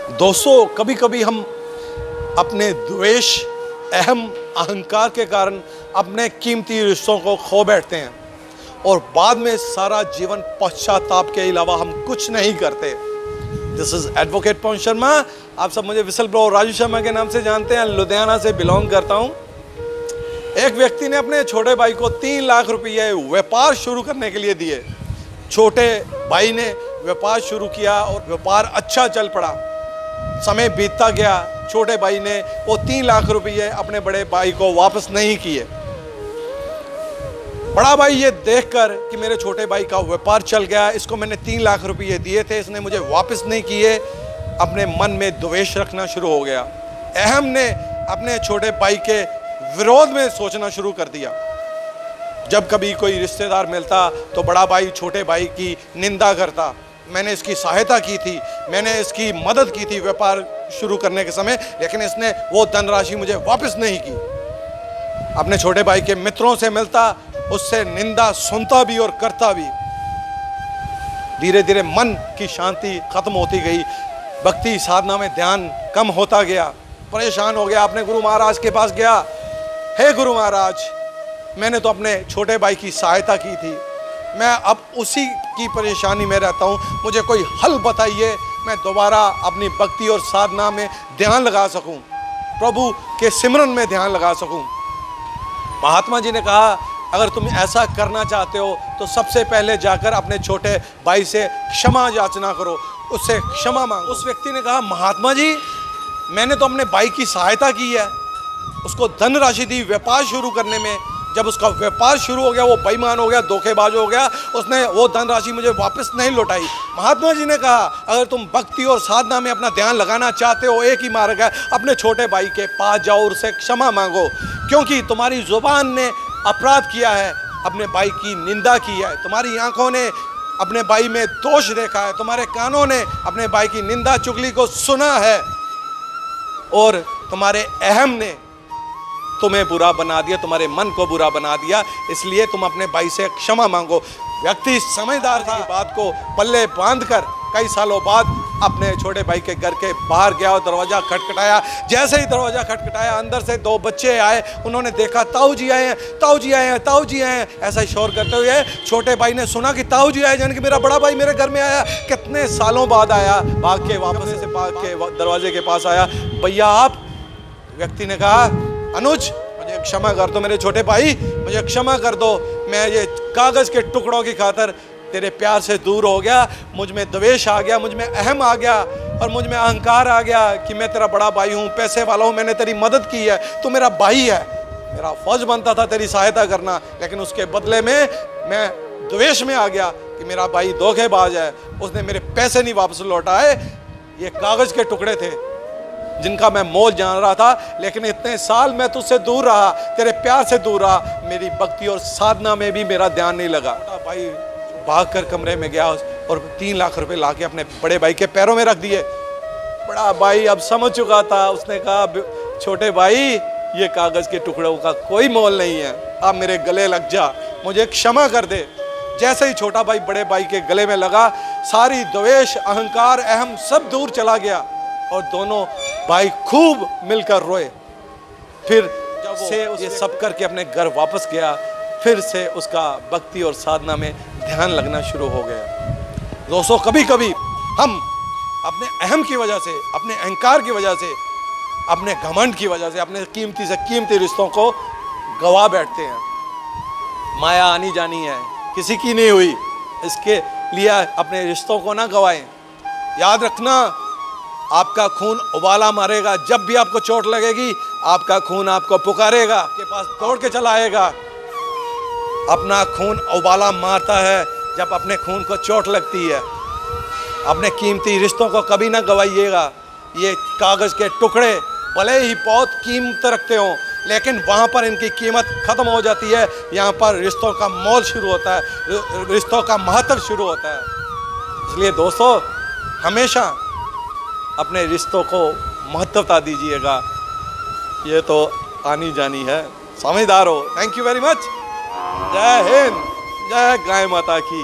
दोस्तों, कभी कभी हम अपने द्वेष, अहम, अहंकार के कारण अपने कीमती रिश्तों को खो बैठते हैं और बाद में सारा जीवन पश्चाताप के अलावा हम कुछ नहीं करते। This is advocate Pawan Sharma. आप सब मुझे विसल ब्रोवर राजू शर्मा के नाम से जानते हैं। लुधियाना से बिलोंग करता हूं। एक व्यक्ति ने अपने छोटे भाई को 3 लाख रुपये व्यापार शुरू करने के लिए दिए। छोटे भाई ने व्यापार शुरू किया और व्यापार अच्छा चल पड़ा। समय बीतता गया, छोटे भाई ने वो 3 लाख रुपये अपने बड़े भाई को वापस नहीं किए। बड़ा भाई ये देखकर कि मेरे छोटे भाई का व्यापार चल गया, इसको मैंने 3 लाख रुपये दिए थे, इसने मुझे वापस नहीं किए, अपने मन में द्वेष रखना शुरू हो गया। अहम ने अपने छोटे भाई के विरोध में सोचना शुरू कर दिया। जब कभी कोई रिश्तेदार मिलता तो बड़ा भाई छोटे भाई की निंदा करता। मैंने इसकी सहायता की थी, मैंने इसकी मदद की थी व्यापार शुरू करने के समय, लेकिन इसने वो धनराशि मुझे वापस नहीं की। अपने छोटे भाई के मित्रों से मिलता, उससे निंदा सुनता भी और करता भी। धीरे धीरे मन की शांति खत्म होती गई, भक्ति साधना में ध्यान कम होता गया, परेशान हो गया। अपने गुरु महाराज के पास गया। हे गुरु महाराज, मैंने तो अपने छोटे भाई की सहायता की थी, मैं अब उसी की परेशानी में रहता हूँ, मुझे कोई हल बताइए, मैं दोबारा अपनी भक्ति और साधना में ध्यान लगा सकूँ, प्रभु के सिमरन में ध्यान लगा सकूँ। महात्मा जी ने कहा, अगर तुम ऐसा करना चाहते हो तो सबसे पहले जाकर अपने छोटे भाई से क्षमा याचना करो, उससे क्षमा मांगो। उस व्यक्ति ने कहा, महात्मा जी, मैंने तो अपने भाई की सहायता की है, उसको धनराशि दी व्यापार शुरू करने में। जब उसका व्यापार शुरू हो गया, वो बेईमान हो गया, धोखेबाज हो गया, उसने वो धनराशि मुझे वापस नहीं लौटाई। महात्मा जी ने कहा, अगर तुम भक्ति और साधना में अपना ध्यान लगाना चाहते हो, एक ही मार्ग है, अपने छोटे भाई के पास जाओ, उससे क्षमा मांगो, क्योंकि तुम्हारी जुबान ने अपराध किया है, अपने भाई की निंदा की है, तुम्हारी आंखों ने अपने भाई में दोष देखा है, तुम्हारे कानों ने अपने भाई की निंदा चुगली को सुना है, और तुम्हारे अहम ने तुम्हें बुरा बना दिया, तुम्हारे मन को बुरा बना दिया, इसलिए तुम अपने भाई से क्षमा मांगो। व्यक्ति समझदार था, बात को पल्ले बांधकर कई सालों बाद अपने छोटे भाई के घर के बाहर गया और दरवाज़ा खटखटाया। जैसे ही दरवाज़ा खटखटाया, अंदर से 2 बच्चे आए। उन्होंने देखा, ताऊ जी आए हैं, ताऊ जी आए हैं, ताऊ जी आए हैं, ऐसा ही शोर करते हुए छोटे भाई ने सुना कि ताऊ जी आए, यानी कि मेरा बड़ा भाई मेरे घर में आया। कितने सालों बाद आया, भाग के वापस से भाग के दरवाजे के पास आया। भैया आप? व्यक्ति ने कहा, अनुज, मुझे क्षमा कर दो मेरे छोटे भाई, मुझे क्षमा कर दो, मैं ये कागज़ के टुकड़ों की खातर तेरे प्यार से दूर हो गया, मुझ में द्वेष आ गया, मुझ में अहम आ गया और मुझ में अहंकार आ गया कि मैं तेरा बड़ा भाई हूँ, पैसे वाला हूँ, मैंने तेरी मदद की है, तू मेरा भाई है, मेरा फर्ज बनता था तेरी सहायता करना, लेकिन उसके बदले में मैं द्वेष में आ गया कि मेरा भाई धोखेबाज है, उसने मेरे पैसे नहीं वापस लौटाए। ये कागज़ के टुकड़े थे जिनका मैं मोल जान रहा था, लेकिन इतने साल मैं तुझसे दूर रहा, तेरे प्यार से दूर रहा, मेरी भक्ति और साधना में भी मेरा ध्यान नहीं लगा। भाई भागकर कमरे में गया और 3 लाख रुपए लाके अपने बड़े भाई के पैरों में रख दिए। बड़ा भाई अब समझ चुका था, उसने कहा, छोटे भाई, ये कागज़ के टुकड़ों का कोई मोल नहीं है, आप मेरे गले लग जा, मुझे क्षमा कर दे। जैसे ही छोटा भाई बड़े भाई के गले में लगा, सारी द्वेष, अहंकार, अहम सब दूर चला गया और दोनों भाई खूब मिलकर रोए। फिर जब से ये सब करके अपने घर वापस गया, फिर से उसका भक्ति और साधना में ध्यान लगना शुरू हो गया। दोस्तों, कभी कभी हम अपने अहम की वजह से, अपने अहंकार की वजह से, अपने घमंड की वजह से अपने कीमती से कीमती रिश्तों को गवा बैठते हैं। माया आनी जानी है, किसी की नहीं हुई, इसके लिए अपने रिश्तों को ना गवाएं। याद रखना, आपका खून उबाला मारेगा, जब भी आपको चोट लगेगी आपका खून आपको पुकारेगा, आपके पास दौड़ के चला आएगा। अपना खून उबाला मारता है जब अपने खून को चोट लगती है। अपने कीमती रिश्तों को कभी ना गवाइएगा। ये कागज़ के टुकड़े भले ही बहुत कीमत रखते हों, लेकिन वहाँ पर इनकी कीमत ख़त्म हो जाती है, यहाँ पर रिश्तों का मोल शुरू होता है, रिश्तों का महत्व शुरू होता है। इसलिए दोस्तों, हमेशा अपने रिश्तों को महत्वता दीजिएगा, ये तो आनी जानी है, समझदार हो। Thank you very much. जय हिंद, जय गाय माता की।